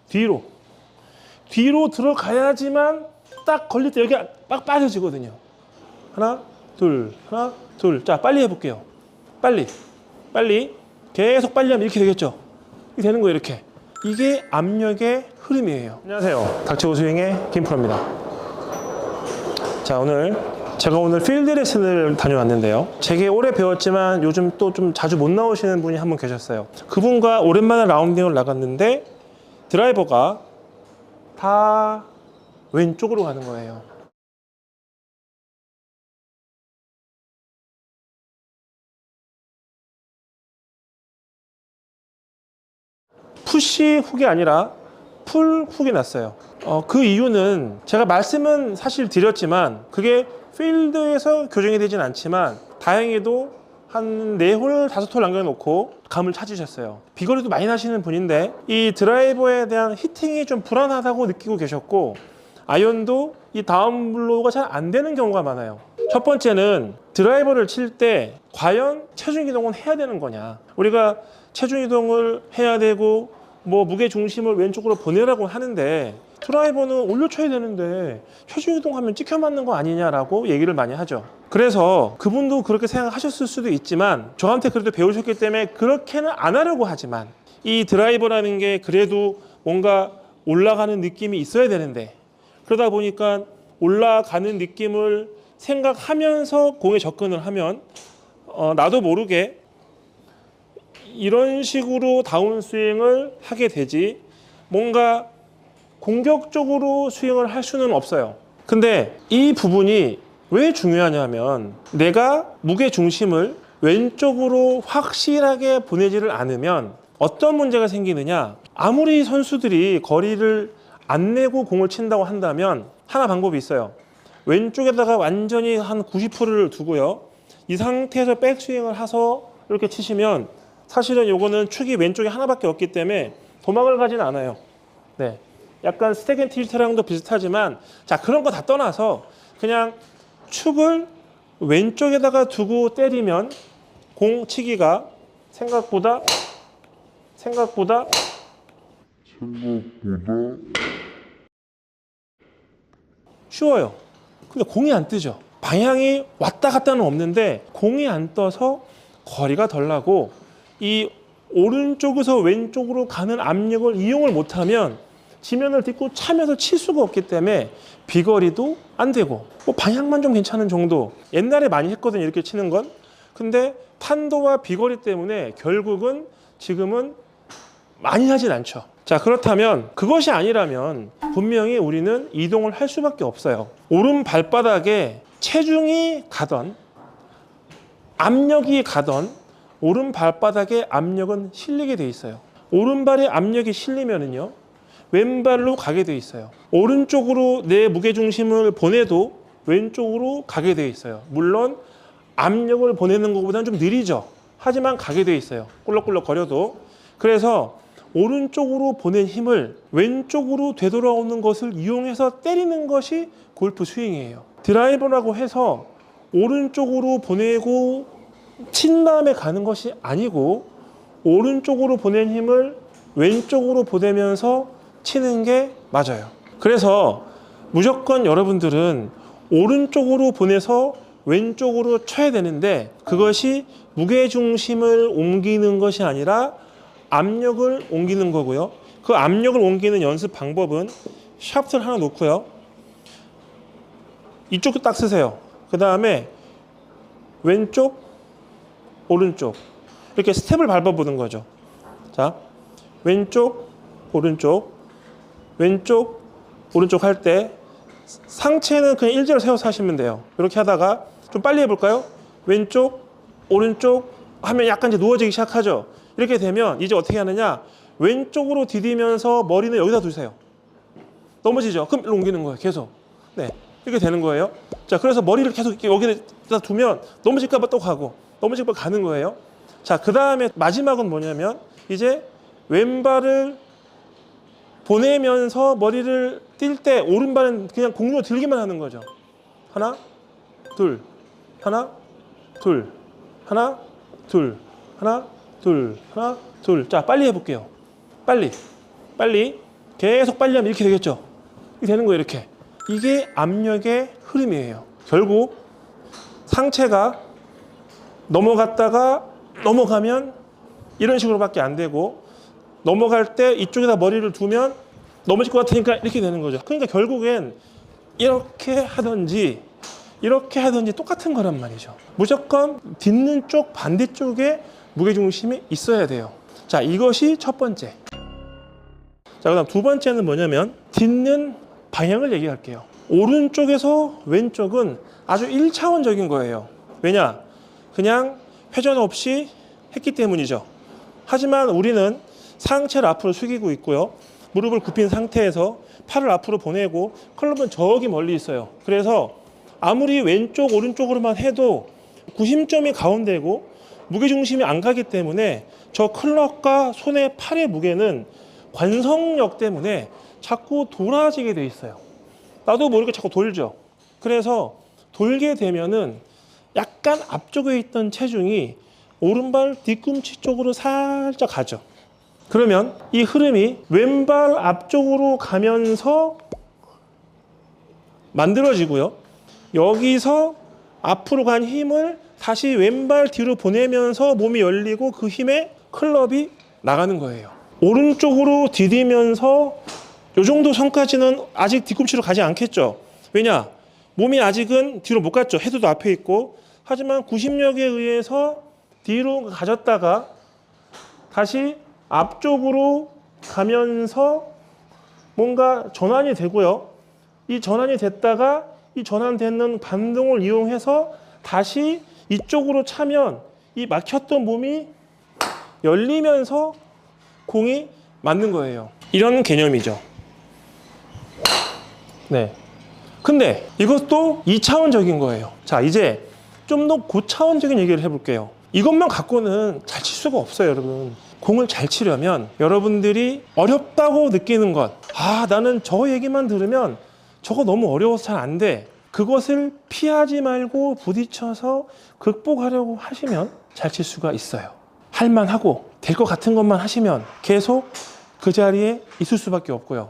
뒤로. 뒤로 들어가야지만 딱 걸릴 때 여기가 막 빠져지거든요. 하나, 둘, 하나, 둘. 자, 빨리 해볼게요. 빨리. 빨리. 계속 빨리 하면 이렇게 되겠죠? 이렇게 되는 거예요, 이렇게. 이게 압력의 흐름이에요. 안녕하세요. 닥치고 스윙의 김프로입니다. 자, 제가 오늘 필드 레슨을 다녀왔는데요. 되게 오래 배웠지만 요즘 또 좀 자주 못 나오시는 분이 한 분 계셨어요. 그분과 오랜만에 라운딩을 나갔는데 드라이버가 다 왼쪽으로 가는 거예요. 푸시 훅이 아니라 풀 훅이 났어요. 그 이유는 제가 말씀은 사실 드렸지만 그게 필드에서 교정이 되진 않지만 다행히도 한 4홀, 5홀 남겨놓고 감을 찾으셨어요. 비거리도 많이 나시는 분인데 이 드라이버에 대한 히팅이 좀 불안하다고 느끼고 계셨고 아이언도 이 다운 블로우가 잘 안 되는 경우가 많아요. 첫 번째는 드라이버를 칠 때 과연 체중 이동은 해야 되는 거냐. 우리가 체중 이동을 해야 되고 뭐 무게 중심을 왼쪽으로 보내라고 하는데 드라이버는 올려쳐야 되는데 체중 이동하면 찍혀 맞는 거 아니냐라고 얘기를 많이 하죠. 그래서 그분도 그렇게 생각하셨을 수도 있지만 저한테 그래도 배우셨기 때문에 그렇게는 안 하려고 하지만 이 드라이버라는 게 그래도 뭔가 올라가는 느낌이 있어야 되는데 그러다 보니까 올라가는 느낌을 생각하면서 공에 접근을 하면 나도 모르게 이런 식으로 다운스윙을 하게 되지 뭔가 공격적으로 스윙을 할 수는 없어요. 근데 이 부분이 왜 중요하냐면 내가 무게 중심을 왼쪽으로 확실하게 보내지를 않으면 어떤 문제가 생기느냐. 아무리 선수들이 거리를 안 내고 공을 친다고 한다면 하나 방법이 있어요. 왼쪽에다가 완전히 한 90%를 두고요. 이 상태에서 백스윙을 해서 이렇게 치시면 사실은 요거는 축이 왼쪽에 하나밖에 없기 때문에 도망을 가진 않아요. 네, 약간 스택 앤 틸트랑도 비슷하지만 자 그런 거 다 떠나서 그냥 축을 왼쪽에다가 두고 때리면 공 치기가 생각보다 쉬워요. 근데 공이 안 뜨죠. 방향이 왔다 갔다는 없는데 공이 안 떠서 거리가 덜 나고 이 오른쪽에서 왼쪽으로 가는 압력을 이용을 못하면 지면을 딛고 차면서 칠 수가 없기 때문에 비거리도 안 되고 뭐 방향만 좀 괜찮은 정도. 옛날에 많이 했거든요, 이렇게 치는 건. 근데 탄도와 비거리 때문에 결국은 지금은 많이 하진 않죠. 자, 그렇다면 그것이 아니라면 분명히 우리는 이동을 할 수밖에 없어요. 오른 발바닥에 체중이 가던 압력이 가던 오른 발바닥에 압력은 실리게 돼 있어요. 오른발에 압력이 실리면은요 왼발로 가게 돼 있어요. 오른쪽으로 내 무게중심을 보내도 왼쪽으로 가게 돼 있어요. 물론 압력을 보내는 것보다는 좀 느리죠. 하지만 가게 돼 있어요. 꿀럭꿀럭 거려도. 그래서 오른쪽으로 보낸 힘을 왼쪽으로 되돌아오는 것을 이용해서 때리는 것이 골프 스윙이에요. 드라이버라고 해서 오른쪽으로 보내고 친 다음에 가는 것이 아니고 오른쪽으로 보낸 힘을 왼쪽으로 보내면서 치는 게 맞아요. 그래서 무조건 여러분들은 오른쪽으로 보내서 왼쪽으로 쳐야 되는데 그것이 무게중심을 옮기는 것이 아니라 압력을 옮기는 거고요. 그 압력을 옮기는 연습 방법은 샤프트를 하나 놓고요. 이쪽도 딱 쓰세요. 그 다음에 왼쪽, 오른쪽 이렇게 스텝을 밟아보는 거죠. 자, 왼쪽, 오른쪽, 왼쪽, 오른쪽 할 때 상체는 그냥 일자로 세워서 하시면 돼요. 이렇게 하다가 좀 빨리 해볼까요? 왼쪽, 오른쪽 하면 약간 이제 누워지기 시작하죠. 이렇게 되면 이제 어떻게 하느냐? 왼쪽으로 디디면서 머리는 여기다 두세요. 넘어지죠? 그럼 옮기는 거예요. 계속. 네, 이렇게 되는 거예요. 자, 그래서 머리를 계속 여기다 두면 넘어질까 봐 또 가고 넘어질까 봐 가는 거예요. 자, 그 다음에 마지막은 뭐냐면 이제 왼발을 보내면서 머리를 뛸 때 오른발은 그냥 공중을 들기만 하는 거죠. 하나, 둘, 하나, 둘, 하나, 둘, 하나, 둘, 하나, 둘. 자, 빨리 해볼게요. 빨리. 계속 빨리하면 이렇게 되겠죠. 이렇게 되는 거예요. 이렇게. 이게 압력의 흐름이에요. 결국 상체가 넘어갔다가 넘어가면 이런 식으로밖에 안 되고, 넘어갈 때 이쪽에다 머리를 두면 넘어질 것 같으니까 이렇게 되는 거죠. 그러니까 결국엔 이렇게 하든지 이렇게 하든지 똑같은 거란 말이죠. 무조건 딛는 쪽 반대쪽에 무게중심이 있어야 돼요. 자, 이것이 첫 번째. 자, 그다음 두 번째는 뭐냐면 딛는 방향을 얘기할게요. 오른쪽에서 왼쪽은 아주 1차원적인 거예요. 왜냐? 그냥 회전 없이 했기 때문이죠. 하지만 우리는 상체를 앞으로 숙이고 있고요. 무릎을 굽힌 상태에서 팔을 앞으로 보내고 클럽은 저기 멀리 있어요. 그래서 아무리 왼쪽 오른쪽으로만 해도 구심점이 가운데고 무게중심이 안 가기 때문에 저 클럽과 손의 팔의 무게는 관성력 때문에 자꾸 돌아지게 돼 있어요. 나도 모르게 자꾸 돌죠. 그래서 돌게 되면은 약간 앞쪽에 있던 체중이 오른발 뒤꿈치 쪽으로 살짝 가죠. 그러면 이 흐름이 왼발 앞쪽으로 가면서 만들어지고요. 여기서 앞으로 간 힘을 다시 왼발 뒤로 보내면서 몸이 열리고 그 힘에 클럽이 나가는 거예요. 오른쪽으로 디디면서 이 정도 선까지는 아직 뒤꿈치로 가지 않겠죠. 왜냐? 몸이 아직은 뒤로 못 갔죠. 헤드도 앞에 있고. 하지만 구심력에 의해서 뒤로 가졌다가 다시 앞쪽으로 가면서 뭔가 전환이 되고요. 이 전환이 됐다가 이 전환되는 반동을 이용해서 다시 이쪽으로 차면 이 막혔던 몸이 열리면서 공이 맞는 거예요. 이런 개념이죠. 네. 근데 이것도 2차원적인 거예요. 자, 이제 좀 더 고차원적인 얘기를 해볼게요. 이것만 갖고는 잘 칠 수가 없어요, 여러분. 공을 잘 치려면 여러분들이 어렵다고 느끼는 것, 나는 저 얘기만 들으면 저거 너무 어려워서 잘 안 돼. 그것을 피하지 말고 부딪혀서 극복하려고 하시면 잘 칠 수가 있어요. 할만하고 될 것 같은 것만 하시면 계속 그 자리에 있을 수밖에 없고요.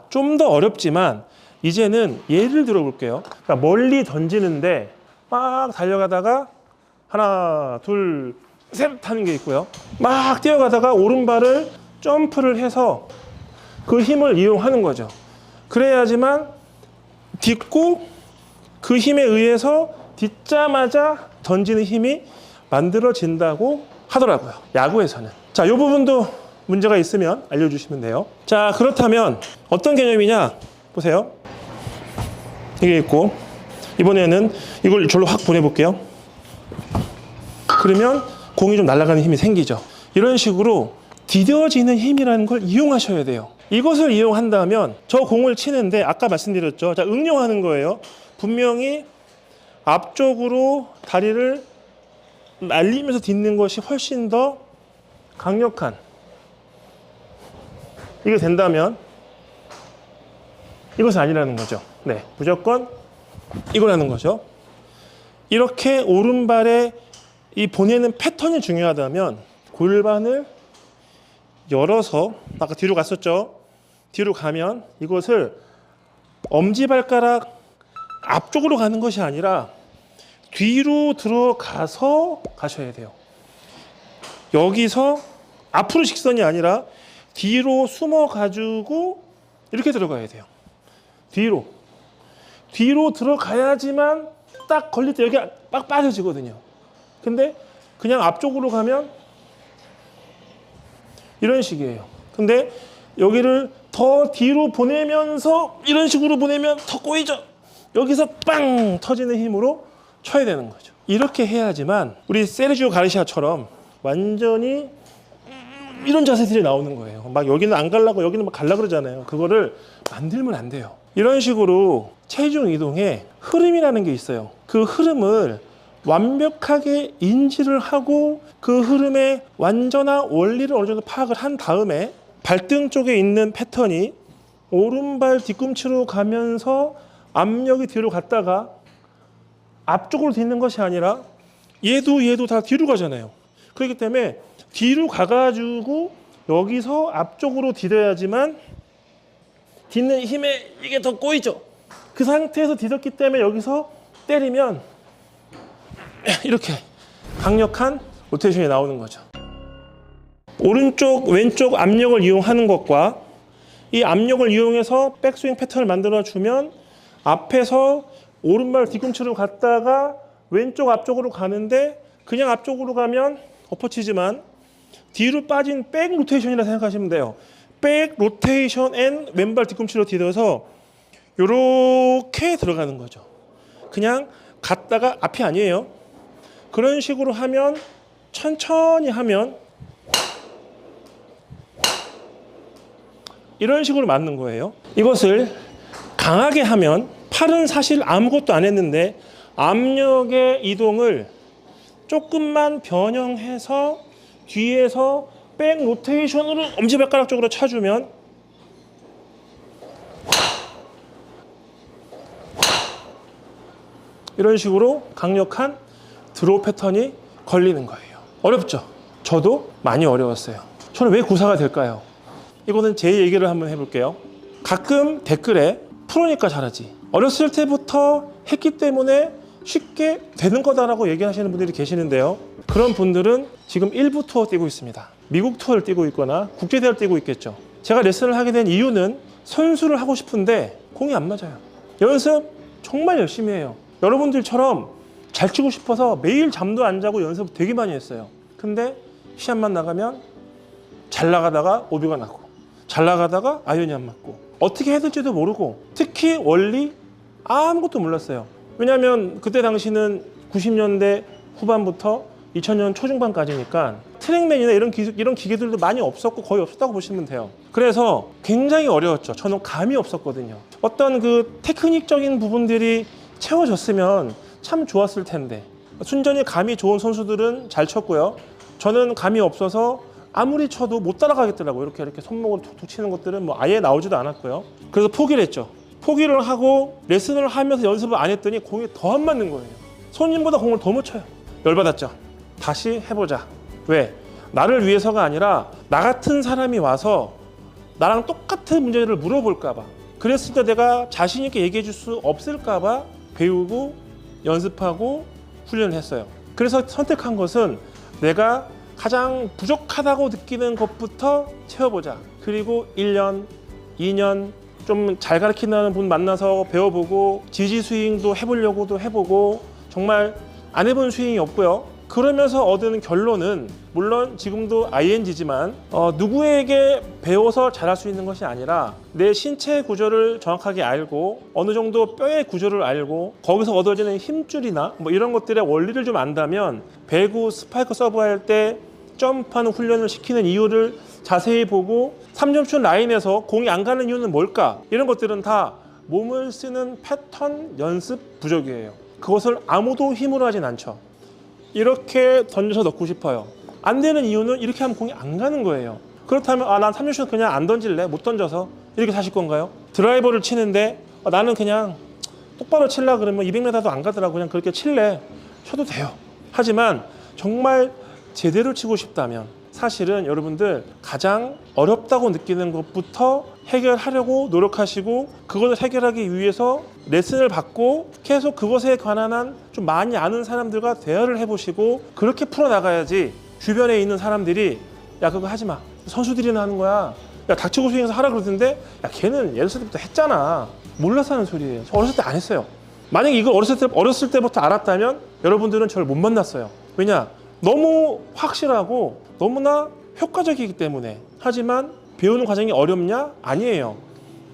좀 더 어렵지만 이제는 예를 들어 볼게요. 그러니까 멀리 던지는데 막 달려가다가 하나, 둘, 셋 하는 게 있고요. 막 뛰어가다가 오른발을 점프를 해서 그 힘을 이용하는 거죠. 그래야지만 딛고 그 힘에 의해서 딛자마자 던지는 힘이 만들어진다고 하더라고요. 야구에서는. 자, 이 부분도 문제가 있으면 알려주시면 돼요. 자, 그렇다면 어떤 개념이냐? 보세요. 이게 있고 이번에는 이걸 절로 확 보내볼게요. 그러면 공이 좀 날아가는 힘이 생기죠. 이런 식으로 디뎌지는 힘이라는 걸 이용하셔야 돼요. 이것을 이용한다면 저 공을 치는데 아까 말씀드렸죠. 자, 응용하는 거예요. 분명히 앞쪽으로 다리를 날리면서 딛는 것이 훨씬 더 강력한 이게 된다면 이것은 아니라는 거죠. 네, 무조건 이거라는 거죠. 이렇게 오른발에 이 보내는 패턴이 중요하다면 골반을 열어서 아까 뒤로 갔었죠. 뒤로 가면 이것을 엄지발가락 앞쪽으로 가는 것이 아니라 뒤로 들어가서 가셔야 돼요. 여기서 앞으로 직선이 아니라 뒤로 숨어 가지고 이렇게 들어가야 돼요. 뒤로 들어가야지만 딱 걸릴 때 여기가 빡 빠져지거든요. 근데 그냥 앞쪽으로 가면 이런 식이에요. 근데 여기를 더 뒤로 보내면서 이런 식으로 보내면 더 꼬이죠. 여기서 빵 터지는 힘으로 쳐야 되는 거죠. 이렇게 해야지만 우리 세르지오 가르시아처럼 완전히 이런 자세들이 나오는 거예요. 막 여기는 안 가려고 여기는 막 갈라 그러잖아요. 그거를 만들면 안 돼요. 이런 식으로 체중 이동에 흐름이라는 게 있어요. 그 흐름을 완벽하게 인지를 하고 그 흐름의 완전한 원리를 어느 정도 파악을 한 다음에 발등 쪽에 있는 패턴이 오른발 뒤꿈치로 가면서 압력이 뒤로 갔다가 앞쪽으로 딛는 것이 아니라 얘도 다 뒤로 가잖아요. 그렇기 때문에 뒤로 가가지고 여기서 앞쪽으로 디뎌야지만 딛는 힘에 이게 더 꼬이죠. 그 상태에서 디뎠기 때문에 여기서 때리면 이렇게 강력한 로테이션이 나오는 거죠. 오른쪽 왼쪽 압력을 이용하는 것과 이 압력을 이용해서 백스윙 패턴을 만들어 주면 앞에서 오른발 뒤꿈치로 갔다가 왼쪽 앞쪽으로 가는데 그냥 앞쪽으로 가면 엎어치지만 뒤로 빠진 백 로테이션이라 생각하시면 돼요. 백 로테이션 앤 왼발 뒤꿈치로 디뎌서 이렇게 들어가는 거죠. 그냥 갔다가 앞이 아니에요. 그런 식으로 하면 천천히 하면 이런 식으로 맞는 거예요. 이것을 강하게 하면 팔은 사실 아무것도 안 했는데 압력의 이동을 조금만 변형해서 뒤에서 백 로테이션으로 엄지발가락 쪽으로 차주면 이런 식으로 강력한 드로우 패턴이 걸리는 거예요. 어렵죠? 저도 많이 어려웠어요. 저는 왜 구사가 될까요? 이거는 제 얘기를 한번 해볼게요. 가끔 댓글에 프로니까 잘하지, 어렸을 때부터 했기 때문에 쉽게 되는 거다라고 얘기하시는 분들이 계시는데요. 그런 분들은 지금 일부 투어 뛰고 있습니다. 미국 투어를 뛰고 있거나 국제대회를 뛰고 있겠죠. 제가 레슨을 하게 된 이유는 선수를 하고 싶은데 공이 안 맞아요. 연습 정말 열심히 해요. 여러분들처럼 잘 치고 싶어서 매일 잠도 안 자고 연습 되게 많이 했어요. 근데 시합만 나가면 잘 나가다가 오비가 나고 잘 나가다가 아이언이 안 맞고 어떻게 해야 될지도 모르고 특히 원리 아무것도 몰랐어요. 왜냐하면 그때 당시는 90년대 후반부터 2000년 초중반까지니까 트랙맨이나 이런 기계들도 많이 없었고 거의 없었다고 보시면 돼요. 그래서 굉장히 어려웠죠. 저는 감이 없었거든요. 어떤 그 테크닉적인 부분들이 채워졌으면 참 좋았을 텐데 순전히 감이 좋은 선수들은 잘 쳤고요. 저는 감이 없어서 아무리 쳐도 못 따라가겠더라고요. 이렇게 손목으로 툭툭 치는 것들은 뭐 아예 나오지도 않았고요. 그래서 포기를 했죠. 포기를 하고 레슨을 하면서 연습을 안 했더니 공이 더 안 맞는 거예요. 손님보다 공을 더 못 쳐요. 열받았죠. 다시 해보자. 왜? 나를 위해서가 아니라 나 같은 사람이 와서 나랑 똑같은 문제를 물어볼까 봐. 그랬을 때 내가 자신 있게 얘기해 줄 수 없을까 봐 배우고 연습하고 훈련을 했어요. 그래서 선택한 것은 내가 가장 부족하다고 느끼는 것부터 채워보자. 그리고 1년, 2년 좀 잘 가르치는 분 만나서 배워보고 지지 스윙도 해보려고도 해보고 정말 안 해본 스윙이 없고요. 그러면서 얻은 결론은 물론 지금도 ING지만 누구에게 배워서 잘할 수 있는 것이 아니라 내 신체 구조를 정확하게 알고 어느 정도 뼈의 구조를 알고 거기서 얻어지는 힘줄이나 뭐 이런 것들의 원리를 좀 안다면 배구 스파이크 서브할 때 점프하는 훈련을 시키는 이유를 자세히 보고 3점슛 라인에서 공이 안 가는 이유는 뭘까? 이런 것들은 다 몸을 쓰는 패턴 연습 부족이에요. 그것을 아무도 힘으로 하진 않죠. 이렇게 던져서 넣고 싶어요. 안 되는 이유는 이렇게 하면 공이 안 가는 거예요. 그렇다면 난 3점슛 그냥 안 던질래, 못 던져서 이렇게 사실 건가요? 드라이버를 치는데 나는 그냥 똑바로 칠라 그러면 200m도 안 가더라고, 그냥 그렇게 칠래, 쳐도 돼요. 하지만 정말 제대로 치고 싶다면 사실은 여러분들 가장 어렵다고 느끼는 것부터 해결하려고 노력하시고 그것을 해결하기 위해서 레슨을 받고 계속 그것에 관한 좀 많이 아는 사람들과 대화를 해보시고 그렇게 풀어나가야지. 주변에 있는 사람들이 야 그거 하지 마, 선수들이나 하는 거야, 야 닥치고 스윙해서 하라 그러던데 야 걔는 어렸을 때부터 했잖아, 몰라서 하는 소리예요. 저 어렸을 때 안 했어요. 만약에 이걸 어렸을 때부터 알았다면 여러분들은 저를 못 만났어요. 왜냐? 너무 확실하고 너무나 효과적이기 때문에. 하지만 배우는 과정이 어렵냐? 아니에요.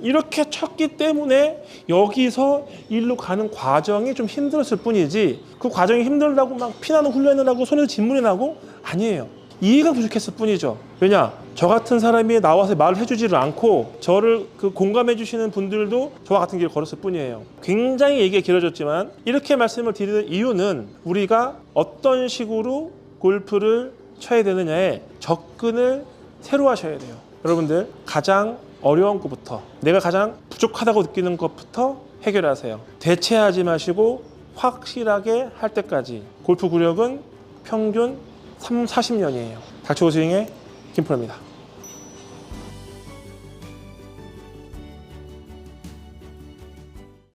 이렇게 쳤기 때문에 여기서 일로 가는 과정이 좀 힘들었을 뿐이지 그 과정이 힘들다고 막 피나는 훈련을 하고 손에서 진물이 나고 아니에요. 이해가 부족했을 뿐이죠. 왜냐? 저 같은 사람이 나와서 말을 해주지를 않고 저를 공감해 주시는 분들도 저와 같은 길을 걸었을 뿐이에요. 굉장히 얘기가 길어졌지만 이렇게 말씀을 드리는 이유는 우리가 어떤 식으로 골프를 쳐야 되느냐에 접근을 새로 하셔야 돼요. 여러분들 가장 어려운 것부터 내가 가장 부족하다고 느끼는 것부터 해결하세요. 대체하지 마시고 확실하게 할 때까지. 골프 구력은 평균 40년이에요. 닥치고 스윙의 김프로입니다.